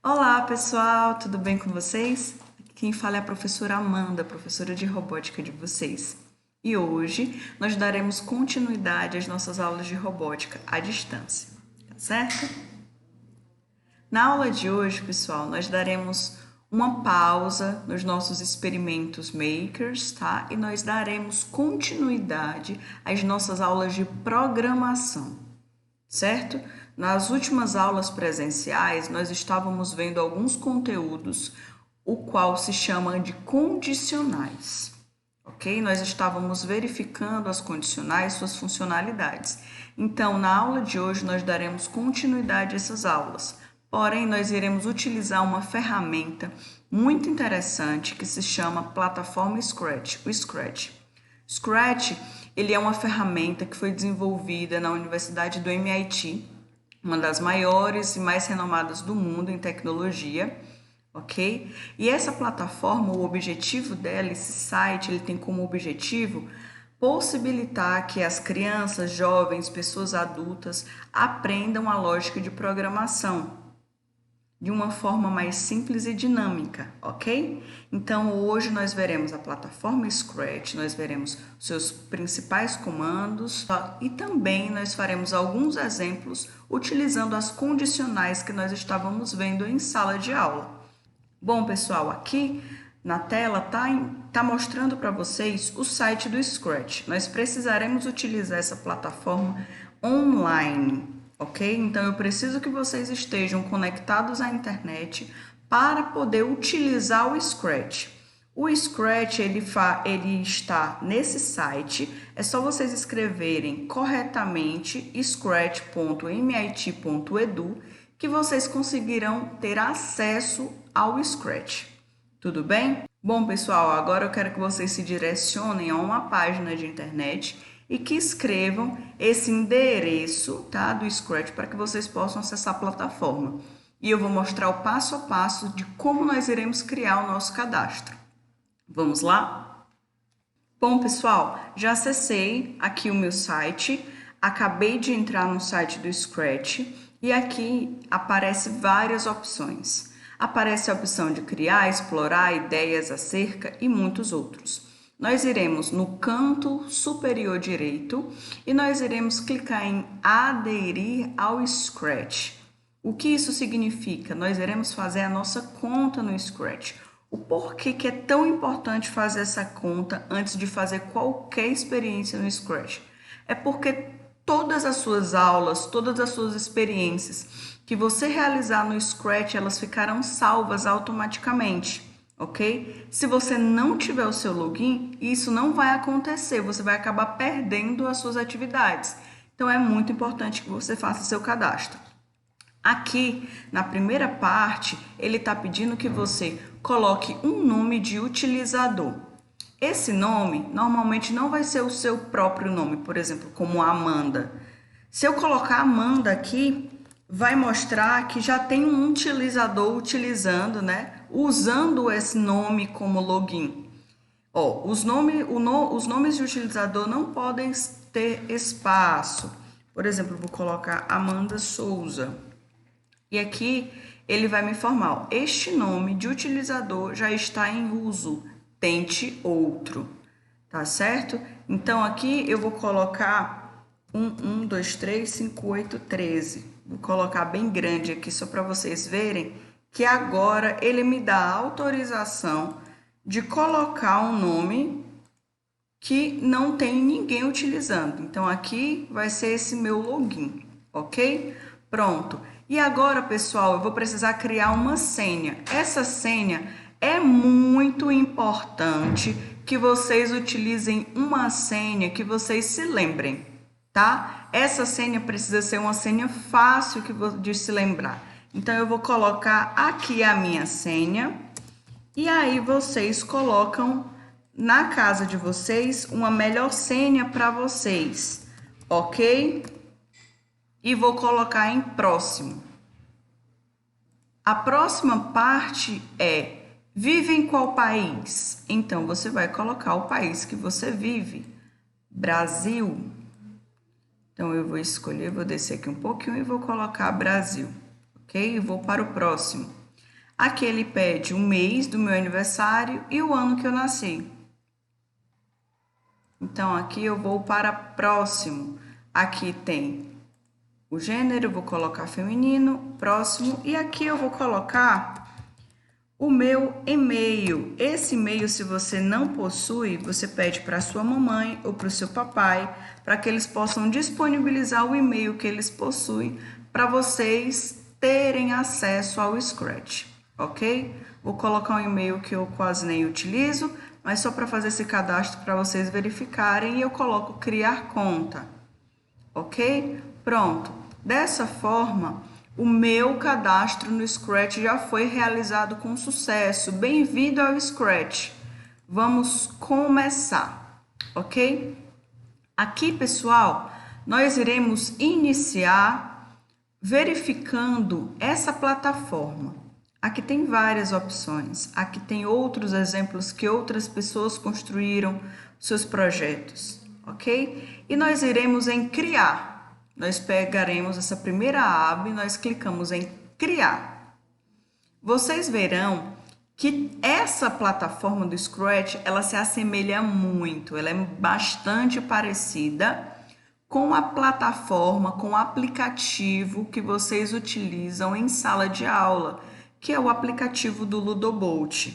Olá, pessoal, tudo bem com vocês? Quem fala é a professora Amanda, professora de robótica de vocês. E hoje nós daremos continuidade às nossas aulas de robótica à distância, tá certo? Na aula de hoje, pessoal, nós daremos uma pausa nos nossos experimentos makers, tá? E nós daremos continuidade às nossas aulas de programação, certo? Nas últimas aulas presenciais, nós estávamos vendo alguns conteúdos, o qual se chama de condicionais, ok? Nós estávamos verificando as condicionais, suas funcionalidades. Então, na aula de hoje, nós daremos continuidade a essas aulas. Porém, nós iremos utilizar uma ferramenta muito interessante que se chama plataforma Scratch, o Scratch. Scratch, ele é uma ferramenta que foi desenvolvida na Universidade do MIT, uma das maiores e mais renomadas do mundo em tecnologia, ok? E essa plataforma, o objetivo dela, esse site, ele tem como objetivo possibilitar que as crianças, jovens, pessoas adultas aprendam a lógica de programação de uma forma mais simples e dinâmica, ok? Então, hoje nós veremos a plataforma Scratch, nós veremos seus principais comandos e também nós faremos alguns exemplos utilizando as condicionais que nós estávamos vendo em sala de aula. Bom, pessoal, aqui na tela tá mostrando para vocês o site do Scratch. Nós precisaremos utilizar essa plataforma online, ok? Então, eu preciso que vocês estejam conectados à internet para poder utilizar o Scratch. O Scratch, ele está nesse site, é só vocês escreverem corretamente scratch.mit.edu que vocês conseguirão ter acesso ao Scratch. Tudo bem? Bom, pessoal, agora eu quero que vocês se direcionem a uma página de internet e que escrevam esse endereço, tá, do Scratch para que vocês possam acessar a plataforma. E eu vou mostrar o passo a passo de como nós iremos criar o nosso cadastro. Vamos lá? Bom, pessoal, já acessei aqui o meu site, acabei de entrar no site do Scratch e aqui aparece várias opções. Aparece a opção de criar, explorar, ideias acerca e muitos outros. Nós iremos no canto superior direito e nós iremos clicar em aderir ao Scratch. O que isso significa? Nós iremos fazer a nossa conta no Scratch. O porquê que é tão importante fazer essa conta antes de fazer qualquer experiência no Scratch? É porque todas as suas aulas, todas as suas experiências que você realizar no Scratch, elas ficarão salvas automaticamente, ok? Se você não tiver o seu login, isso não vai acontecer, você vai acabar perdendo as suas atividades. Então, é muito importante que você faça seu cadastro. Aqui, na primeira parte, ele está pedindo que você coloque um nome de utilizador. Esse nome normalmente não vai ser o seu próprio nome, por exemplo, como Amanda. Se eu colocar Amanda aqui, vai mostrar que já tem um utilizador utilizando, né? Usando esse nome como login. Ó, os nomes de utilizador não podem ter espaço. Por exemplo, eu vou colocar Amanda Souza. E aqui ele vai me informar, ó, este nome de utilizador já está em uso, tente outro, tá certo? Então, aqui eu vou colocar 1, 2, 3, 5, 8, 13. Vou colocar bem grande aqui só para vocês verem que agora ele me dá autorização de colocar um nome que não tem ninguém utilizando. Então, aqui vai ser esse meu login, ok? Pronto. E agora, pessoal, eu vou precisar criar uma senha. Essa senha é muito importante que vocês utilizem uma senha que vocês se lembrem, tá? Essa senha precisa ser uma senha fácil de se lembrar. Então, eu vou colocar aqui a minha senha e aí vocês colocam na casa de vocês uma melhor senha para vocês, ok? E vou colocar em próximo. A próxima parte é: vive em qual país? Então, você vai colocar o país que você vive. Brasil. Então, eu vou escolher, vou descer aqui um pouquinho e vou colocar Brasil, ok? E vou para o próximo. Aqui ele pede o mês do meu aniversário e o ano que eu nasci. Então, aqui eu vou para próximo. Aqui tem o gênero, eu vou colocar feminino, próximo. E aqui eu vou colocar o meu e-mail. Esse e-mail, se você não possui, você pede para sua mamãe ou para o seu papai, para que eles possam disponibilizar o e-mail que eles possuem para vocês terem acesso ao Scratch, ok? Vou colocar um e-mail que eu quase nem utilizo, mas só para fazer esse cadastro para vocês verificarem, e eu coloco criar conta, ok? Pronto. Dessa forma, o meu cadastro no Scratch já foi realizado com sucesso. Bem-vindo ao Scratch. Vamos começar, ok? Aqui, pessoal, nós iremos iniciar verificando essa plataforma. Aqui tem várias opções. Aqui tem outros exemplos que outras pessoas construíram seus projetos, ok? E nós iremos em criar. Nós pegaremos essa primeira aba e nós clicamos em criar. Vocês verão que essa plataforma do Scratch, ela se assemelha muito, ela é bastante parecida com a plataforma, com o aplicativo que vocês utilizam em sala de aula, que é o aplicativo do Ludobolt.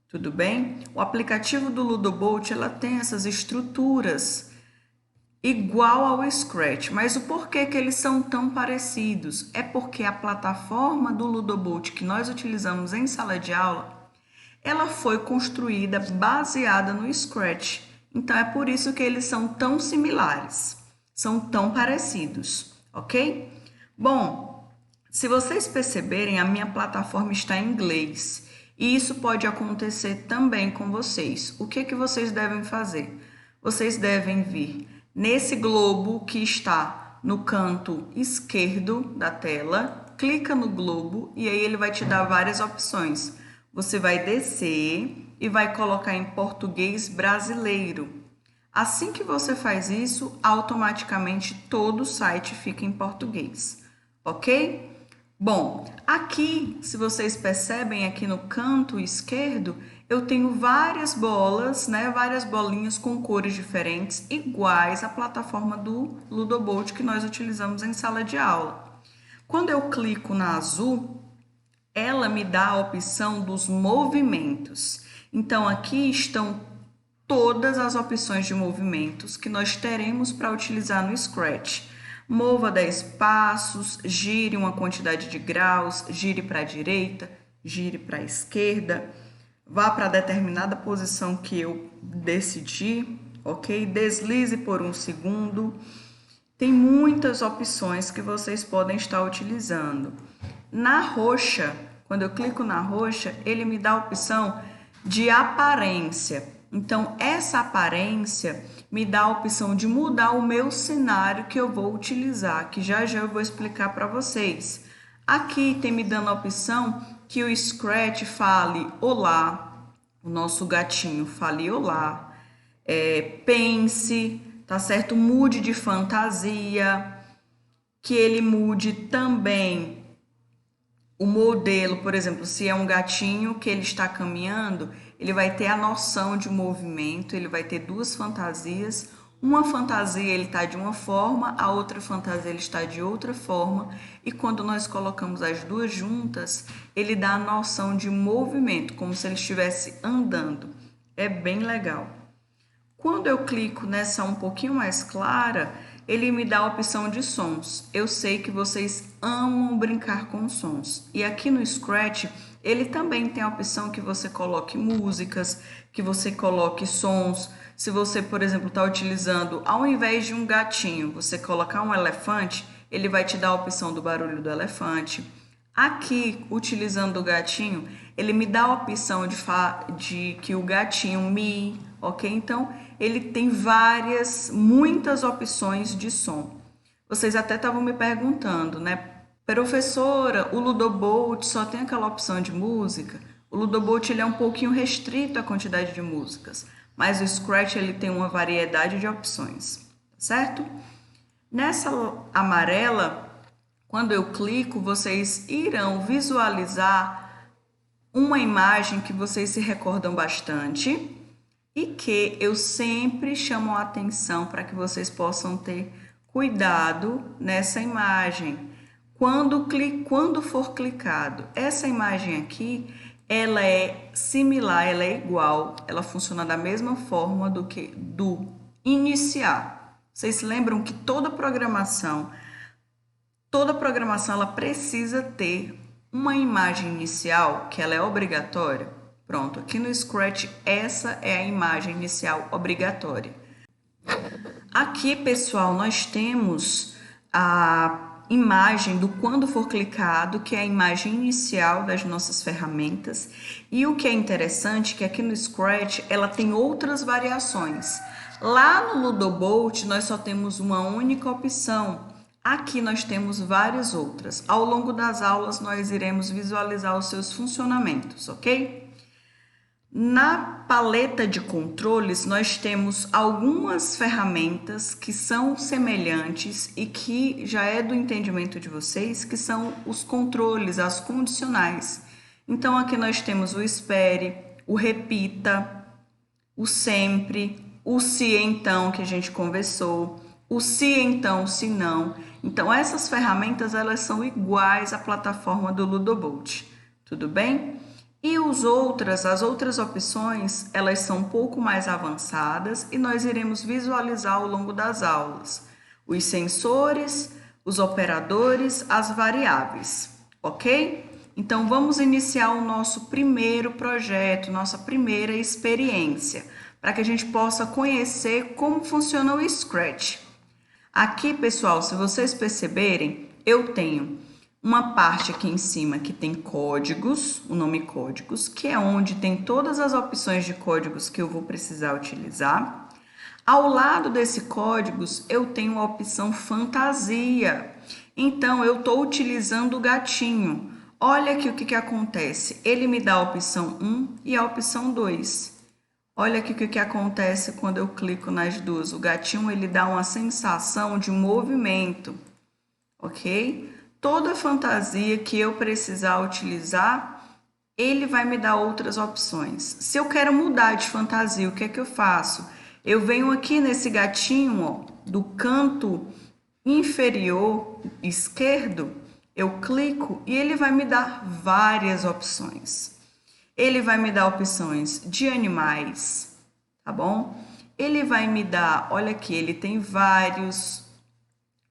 Tudo bem? O aplicativo do Ludobolt, ela tem essas estruturas igual ao Scratch, mas o porquê que eles são tão parecidos? É porque a plataforma do Ludobolt que nós utilizamos em sala de aula, ela foi construída baseada no Scratch. Então é por isso que eles são tão similares, são tão parecidos, ok? Bom, se vocês perceberem, a minha plataforma está em inglês e isso pode acontecer também com vocês. O que vocês devem fazer? Vocês devem vir nesse globo que está no canto esquerdo da tela, clica no globo e aí ele vai te dar várias opções. Você vai descer e vai colocar em português brasileiro. Assim que você faz isso, automaticamente todo o site fica em português, ok? Bom, aqui, se vocês percebem aqui no canto esquerdo, eu tenho várias bolas, né? Várias bolinhas com cores diferentes, iguais à plataforma do Ludobolt que nós utilizamos em sala de aula. Quando eu clico na azul, ela me dá a opção dos movimentos. Então, aqui estão todas as opções de movimentos que nós teremos para utilizar no Scratch. Mova 10 passos, gire uma quantidade de graus, gire para a direita, gire para a esquerda, vá para determinada posição que eu decidi, ok? Deslize por 1 segundo. Tem muitas opções que vocês podem estar utilizando. Na roxa, quando eu clico na roxa, ele me dá a opção de aparência. Então, essa aparência me dá a opção de mudar o meu cenário que eu vou utilizar, que já eu vou explicar para vocês. Aqui tem me dando a opção que o Scratch fale olá, o nosso gatinho fale olá, pense, tá certo? Mude de fantasia, que ele mude também o modelo, por exemplo, se é um gatinho que ele está caminhando, ele vai ter a noção de movimento, ele vai ter duas fantasias. Uma fantasia ele está de uma forma, a outra fantasia ele está de outra forma. E quando nós colocamos as duas juntas, ele dá a noção de movimento, como se ele estivesse andando. É bem legal. Quando eu clico nessa um pouquinho mais clara, ele me dá a opção de sons. Eu sei que vocês amam brincar com sons. E aqui no Scratch, ele também tem a opção que você coloque músicas, que você coloque sons. Se você, por exemplo, está utilizando, ao invés de um gatinho, você colocar um elefante, ele vai te dar a opção do barulho do elefante. Aqui, utilizando o gatinho, ele me dá a opção de que o gatinho mie, ok? Então, ele tem muitas opções de som. Vocês até estavam me perguntando, né? Professora, o Ludobolt só tem aquela opção de música? O Ludobolt ele é um pouquinho restrito à quantidade de músicas, mas o Scratch ele tem uma variedade de opções, certo? Nessa amarela, quando eu clico, vocês irão visualizar uma imagem que vocês se recordam bastante e que eu sempre chamo a atenção para que vocês possam ter cuidado nessa imagem. Quando for clicado, essa imagem aqui, ela é similar, ela é igual, ela funciona da mesma forma do iniciar. Vocês se lembram que toda programação ela precisa ter uma imagem inicial, que ela é obrigatória? Pronto, aqui no Scratch, essa é a imagem inicial obrigatória. Aqui, pessoal, nós temos a imagem do quando for clicado, que é a imagem inicial das nossas ferramentas. E o que é interessante é que aqui no Scratch, ela tem outras variações. Lá no Ludobolt, nós só temos uma única opção. Aqui nós temos várias outras. Ao longo das aulas, nós iremos visualizar os seus funcionamentos, ok? Na paleta de controles, nós temos algumas ferramentas que são semelhantes e que já é do entendimento de vocês, que são os controles, as condicionais. Então, aqui nós temos o espere, o repita, o sempre, o se então, que a gente conversou, o se então, se não. Então, essas ferramentas, elas são iguais à plataforma do Ludobolt, tudo bem? E as outras opções, elas são um pouco mais avançadas e nós iremos visualizar ao longo das aulas. Os sensores, os operadores, as variáveis, ok? Então, vamos iniciar o nosso primeiro projeto, nossa primeira experiência, para que a gente possa conhecer como funciona o Scratch. Aqui, pessoal, se vocês perceberem, eu tenho uma parte aqui em cima que tem códigos, o nome códigos, que é onde tem todas as opções de códigos que eu vou precisar utilizar. Ao lado desse códigos, eu tenho a opção fantasia. Então, eu estou utilizando o gatinho. Olha aqui o que acontece. Ele me dá a opção 1 e a opção 2. Olha aqui o que acontece quando eu clico nas duas. O gatinho, ele dá uma sensação de movimento, ok? Toda fantasia que eu precisar utilizar, ele vai me dar outras opções. Se eu quero mudar de fantasia, o que é que eu faço? Eu venho aqui nesse gatinho, ó, do canto inferior esquerdo, eu clico e ele vai me dar várias opções. Ele vai me dar opções de animais, tá bom? Ele vai me dar, olha aqui, ele tem vários.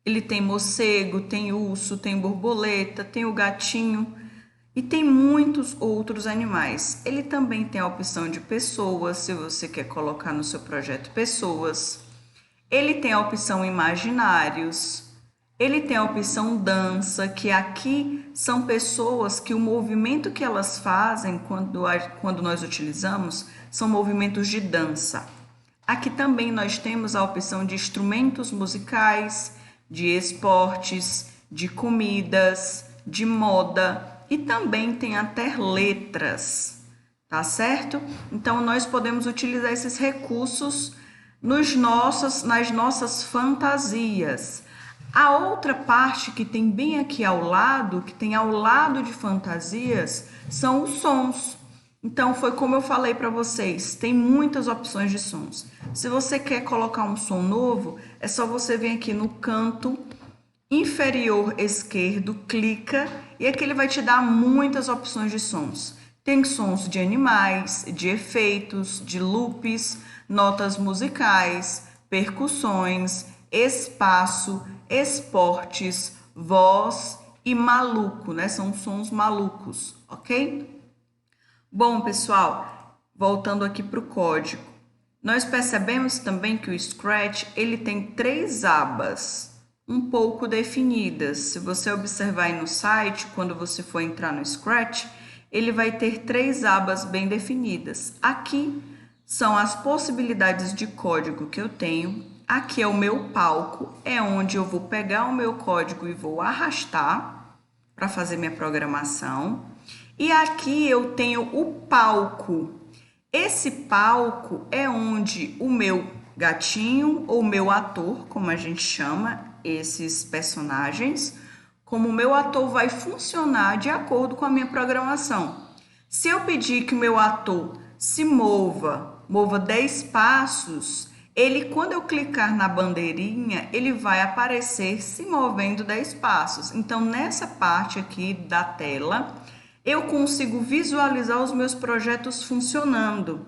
Ele tem morcego, tem urso, tem borboleta, tem o gatinho e tem muitos outros animais. Ele também tem a opção de pessoas, se você quer colocar no seu projeto pessoas. Ele tem a opção imaginários. Ele tem a opção dança, que aqui são pessoas que o movimento que elas fazem quando nós utilizamos são movimentos de dança. Aqui também nós temos a opção de instrumentos musicais, de esportes, de comidas, de moda e também tem até letras, tá certo? Então, nós podemos utilizar esses recursos nas nossas fantasias. A outra parte que tem bem aqui ao lado, que tem ao lado de fantasias, são os sons. Então, foi como eu falei para vocês, tem muitas opções de sons. Se você quer colocar um som novo, é só você vir aqui no canto inferior esquerdo, clica e aqui ele vai te dar muitas opções de sons. Tem sons de animais, de efeitos, de loops, notas musicais, percussões, espaço, esportes, voz e maluco, né? São sons malucos, ok? Bom, pessoal, voltando aqui para o código, nós percebemos também que o Scratch ele tem 3 abas um pouco definidas. Se você observar aí no site, quando você for entrar no Scratch, ele vai ter 3 abas bem definidas. Aqui são as possibilidades de código que eu tenho. Aqui é o meu palco, é onde eu vou pegar o meu código e vou arrastar para fazer minha programação. E aqui eu tenho o palco. Esse palco é onde o meu gatinho ou meu ator, como a gente chama esses personagens, como o meu ator vai funcionar de acordo com a minha programação. Se eu pedir que o meu ator se mova 10 passos, ele, quando eu clicar na bandeirinha, ele vai aparecer se movendo 10 passos. Então, nessa parte aqui da tela, eu consigo visualizar os meus projetos funcionando.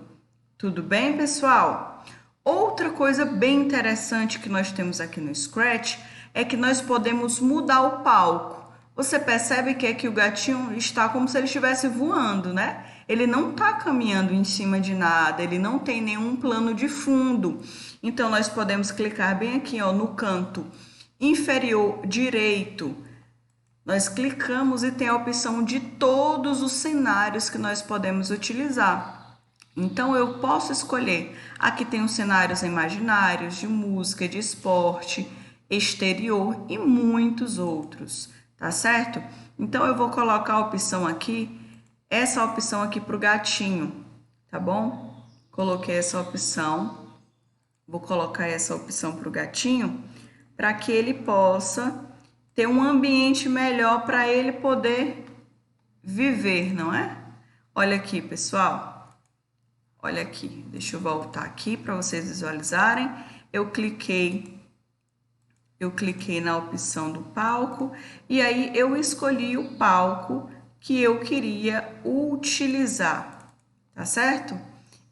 Tudo bem, pessoal? Outra coisa bem interessante que nós temos aqui no Scratch é que nós podemos mudar o palco. Você percebe que aqui o gatinho está como se ele estivesse voando, né? Ele não está caminhando em cima de nada, ele não tem nenhum plano de fundo. Então, nós podemos clicar bem aqui, ó, no canto inferior direito. Nós clicamos e tem a opção de todos os cenários que nós podemos utilizar. Então, eu posso escolher. Aqui tem os cenários imaginários, de música, de esporte, exterior e muitos outros, tá certo? Então, eu vou colocar a opção aqui, essa opção aqui para o gatinho, tá bom? Coloquei essa opção, vou colocar essa opção para o gatinho, para que ele possa ter um ambiente melhor para ele poder viver, não é? Olha aqui, pessoal. Olha aqui, deixa eu voltar aqui para vocês visualizarem. Eu cliquei na opção do palco e aí eu escolhi o palco que eu queria utilizar, tá certo?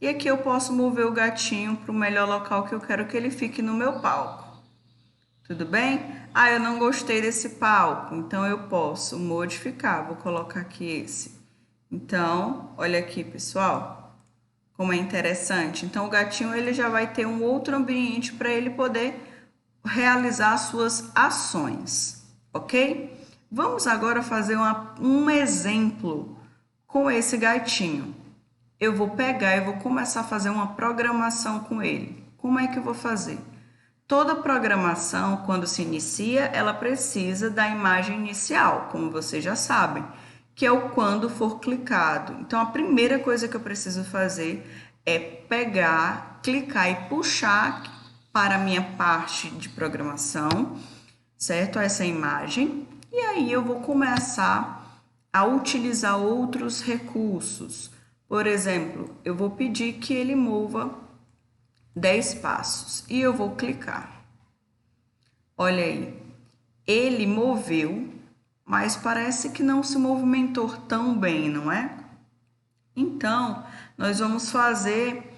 E aqui eu posso mover o gatinho para o melhor local que eu quero que ele fique no meu palco. Tudo bem? Ah, eu não gostei desse palco, então eu posso modificar. Vou colocar aqui esse. Então, olha aqui, pessoal. Como é interessante. Então, o gatinho ele já vai ter um outro ambiente para ele poder realizar suas ações, ok? Vamos agora fazer um exemplo com esse gatinho. Eu vou pegar e vou começar a fazer uma programação com ele. Como é que eu vou fazer? Toda programação, quando se inicia, ela precisa da imagem inicial, como vocês já sabem, que é o quando for clicado. Então, a primeira coisa que eu preciso fazer é pegar, clicar e puxar para a minha parte de programação, certo? Essa imagem. E aí eu vou começar a utilizar outros recursos. Por exemplo, eu vou pedir que ele mova 10 passos e eu vou clicar. Olha aí, ele moveu, mas parece que não se movimentou tão bem, não é? Então, nós vamos fazer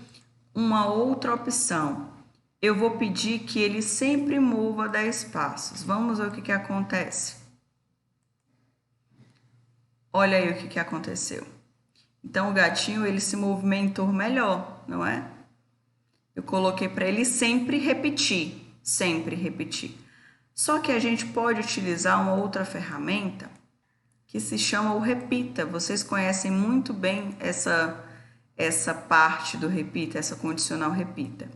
uma outra opção. Eu vou pedir que ele sempre mova 10 passos. Vamos ver o que acontece. Olha aí o que aconteceu. Então, o gatinho, ele se movimentou melhor, não é? Eu coloquei para ele sempre repetir, sempre repetir. Só que a gente pode utilizar uma outra ferramenta que se chama o repita. Vocês conhecem muito bem essa parte do repita, essa condicional repita.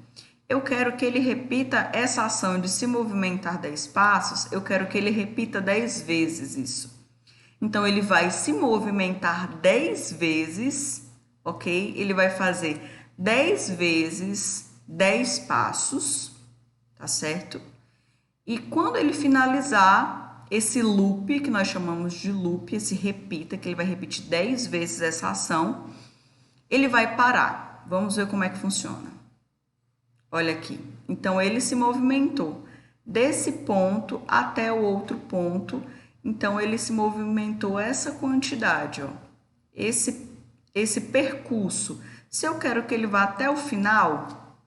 Eu quero que ele repita essa ação de se movimentar 10 passos, eu quero que ele repita 10 vezes isso. Então, ele vai se movimentar 10 vezes, ok? Ele vai fazer 10 vezes 10 passos, tá certo? E quando ele finalizar esse loop, que nós chamamos de loop, esse repita, que ele vai repetir 10 vezes essa ação, ele vai parar. Vamos ver como é que funciona. Olha aqui. Então, ele se movimentou desse ponto até o outro ponto. Então, ele se movimentou essa quantidade, ó. Esse percurso. Se eu quero que ele vá até o final,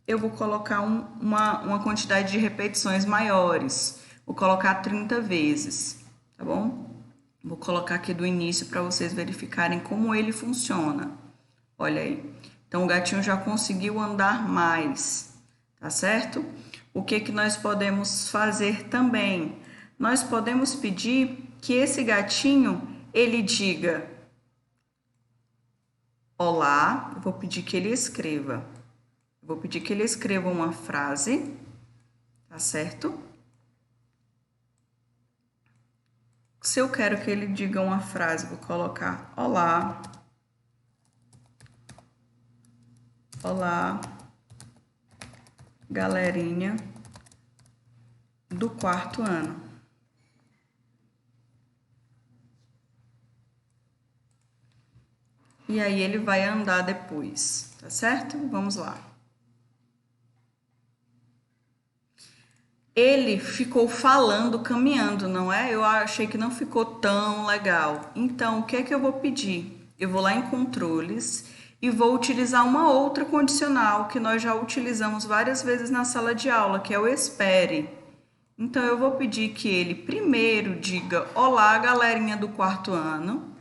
eu vou colocar uma quantidade de repetições maiores. Vou colocar 30 vezes, tá bom? Vou colocar aqui do início para vocês verificarem como ele funciona. Olha aí. Então, o gatinho já conseguiu andar mais, tá certo? O que nós podemos fazer também? Nós podemos pedir que esse gatinho, ele diga olá. Eu vou pedir que ele escreva. Vou pedir que ele escreva uma frase, tá certo? Se eu quero que ele diga uma frase, vou colocar olá. Olá, galerinha do quarto ano. e aí ele vai andar depois, tá certo? Vamos lá. Ele ficou falando, caminhando, não é? Eu achei que não ficou tão legal. Então, o que é que eu vou pedir? Eu vou lá em controles e vou utilizar uma outra condicional que nós já utilizamos várias vezes na sala de aula, que é o espere. Então, eu vou pedir que ele primeiro diga olá, galerinha do quarto ano,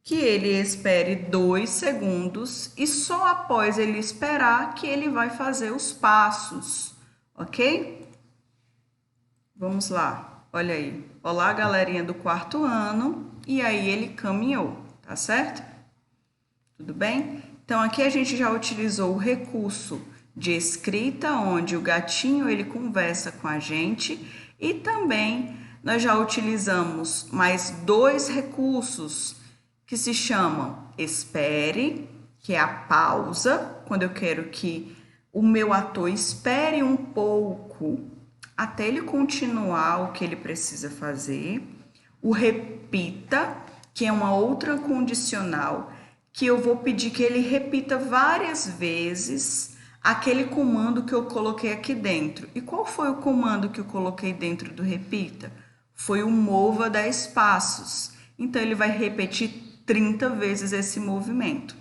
que ele espere 2 segundos e só após ele esperar que ele vai fazer os passos, ok? Vamos lá, olha aí. Olá, galerinha do quarto ano. E aí ele caminhou, tá certo? Tudo bem? Então, aqui a gente já utilizou o recurso de escrita, onde o gatinho ele conversa com a gente. E também nós já utilizamos mais 2 recursos que se chamam espere, que é a pausa, quando eu quero que o meu ator espere um pouco até ele continuar o que ele precisa fazer. O repita, que é uma outra condicional, que eu vou pedir que ele repita várias vezes aquele comando que eu coloquei aqui dentro. E qual foi o comando que eu coloquei dentro do repita? Foi o mova 10 passos. Então, ele vai repetir 30 vezes esse movimento.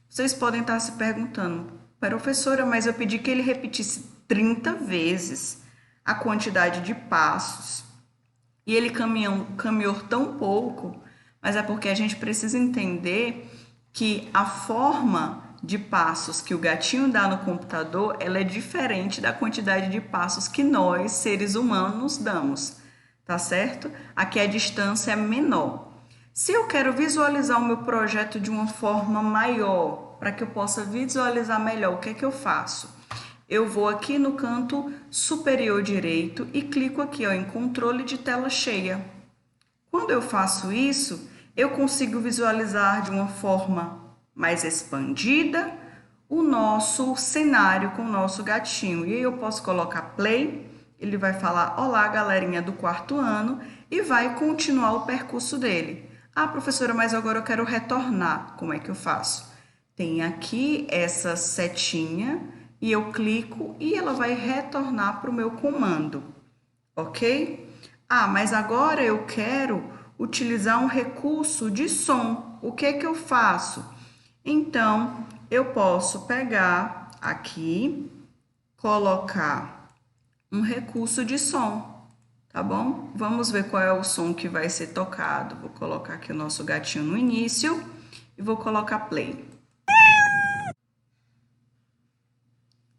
Vocês podem estar se perguntando, professora, mas eu pedi que ele repetisse 30 vezes a quantidade de passos e ele caminhou tão pouco, mas é porque a gente precisa entender que a forma de passos que o gatinho dá no computador, ela é diferente da quantidade de passos que nós, seres humanos, damos, tá certo? Aqui a distância é menor. Se eu quero visualizar o meu projeto de uma forma maior, para que eu possa visualizar melhor, o que é que eu faço? Eu vou aqui no canto superior direito e clico aqui ó, em controle de tela cheia. Quando eu faço isso, eu consigo visualizar de uma forma mais expandida o nosso cenário com o nosso gatinho. E aí eu posso colocar play, ele vai falar olá galerinha do quarto ano e vai continuar o percurso dele. Ah, professora, mas agora eu quero retornar. Como é que eu faço? Tem aqui essa setinha e eu clico e ela vai retornar para o meu comando, ok? Ah, mas agora eu quero utilizar um recurso de som. O que é que eu faço? Então, eu posso pegar aqui, colocar um recurso de som, tá bom? Vamos ver qual é o som que vai ser tocado. Vou colocar aqui o nosso gatinho no início e vou colocar play.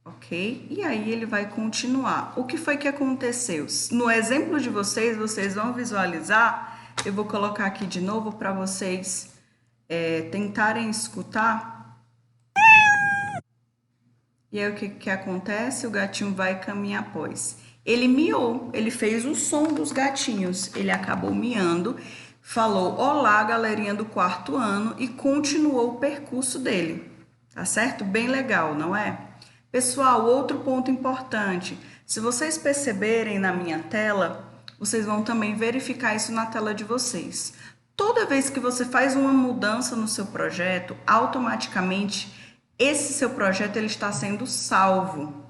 Ok? E aí ele vai continuar. O que foi que aconteceu? No exemplo de vocês, vocês vão visualizar. Eu vou colocar aqui de novo para vocês tentarem escutar. E aí o que acontece? O gatinho vai caminhar após. Ele miou, ele fez o som dos gatinhos. Ele acabou miando, falou olá, galerinha do quarto ano e continuou o percurso dele. Tá certo? Bem legal, não é? Pessoal, outro ponto importante, se vocês perceberem na minha tela, vocês vão também verificar isso na tela de vocês. Toda vez que você faz uma mudança no seu projeto, automaticamente esse seu projeto ele está sendo salvo,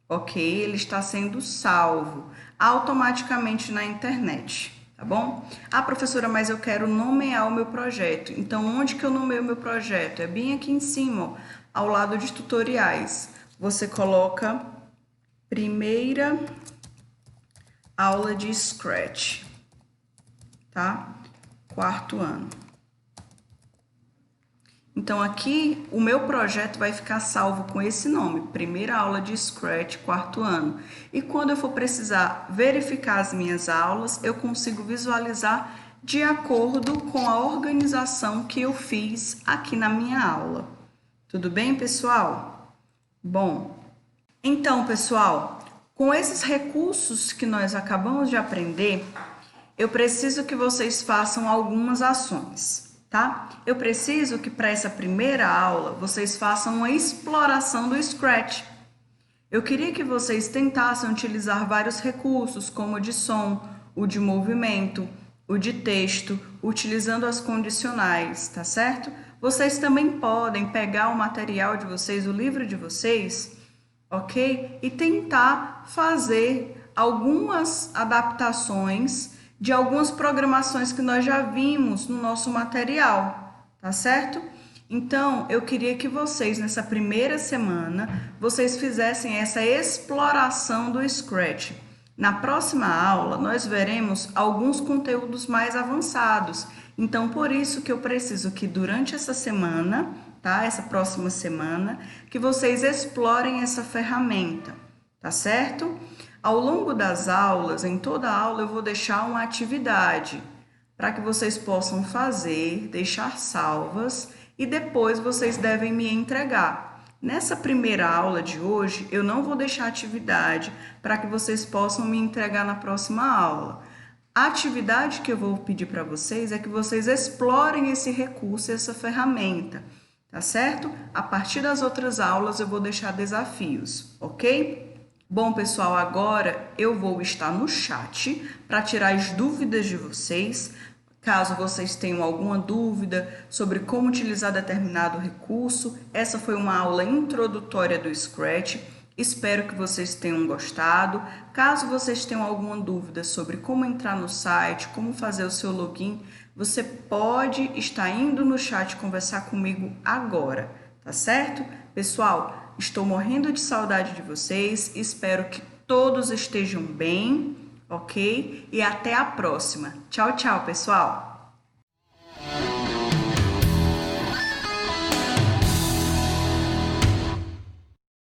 ok? Ele está sendo salvo automaticamente na internet, tá bom? Ah, professora, mas eu quero nomear o meu projeto. Então, onde que eu nomeio o meu projeto? É bem aqui em cima, ó, ao lado de tutoriais. Você coloca primeira aula de Scratch, tá? Quarto ano. Então, aqui o meu projeto vai ficar salvo com esse nome, primeira aula de Scratch, quarto ano. E quando eu for precisar verificar as minhas aulas, eu consigo visualizar de acordo com a organização que eu fiz aqui na minha aula. Tudo bem, pessoal? Bom, então, pessoal, com esses recursos que nós acabamos de aprender, eu preciso que vocês façam algumas ações, tá? Eu preciso que para essa primeira aula vocês façam uma exploração do Scratch. Eu queria que vocês tentassem utilizar vários recursos, como o de som, o de movimento, o de texto, utilizando as condicionais, tá certo? vocês também podem pegar o material de vocês, o livro de vocês, ok? E tentar fazer algumas adaptações de algumas programações que nós já vimos no nosso material, tá certo? Então, eu queria que vocês, nessa primeira semana, vocês fizessem essa exploração do Scratch. Na próxima aula, nós veremos alguns conteúdos mais avançados. Então, por isso que eu preciso que durante essa semana, tá? Essa próxima semana, que vocês explorem essa ferramenta, tá certo? Ao longo das aulas, em toda aula, eu vou deixar uma atividade para que vocês possam fazer, deixar salvas e depois vocês devem me entregar. Nessa primeira aula de hoje, eu não vou deixar atividade para que vocês possam me entregar na próxima aula. A atividade que eu vou pedir para vocês é que vocês explorem esse recurso, essa ferramenta, tá certo? A partir das outras aulas eu vou deixar desafios, ok? Bom, pessoal, agora eu vou estar no chat para tirar as dúvidas de vocês. Caso vocês tenham alguma dúvida sobre como utilizar determinado recurso, essa foi uma aula introdutória do Scratch. Espero que vocês tenham gostado. Caso vocês tenham alguma dúvida sobre como entrar no site, como fazer o seu login, você pode estar indo no chat conversar comigo agora, tá certo? Pessoal, estou morrendo de saudade de vocês. Espero que todos estejam bem. Ok? E até a próxima. Tchau, tchau, pessoal!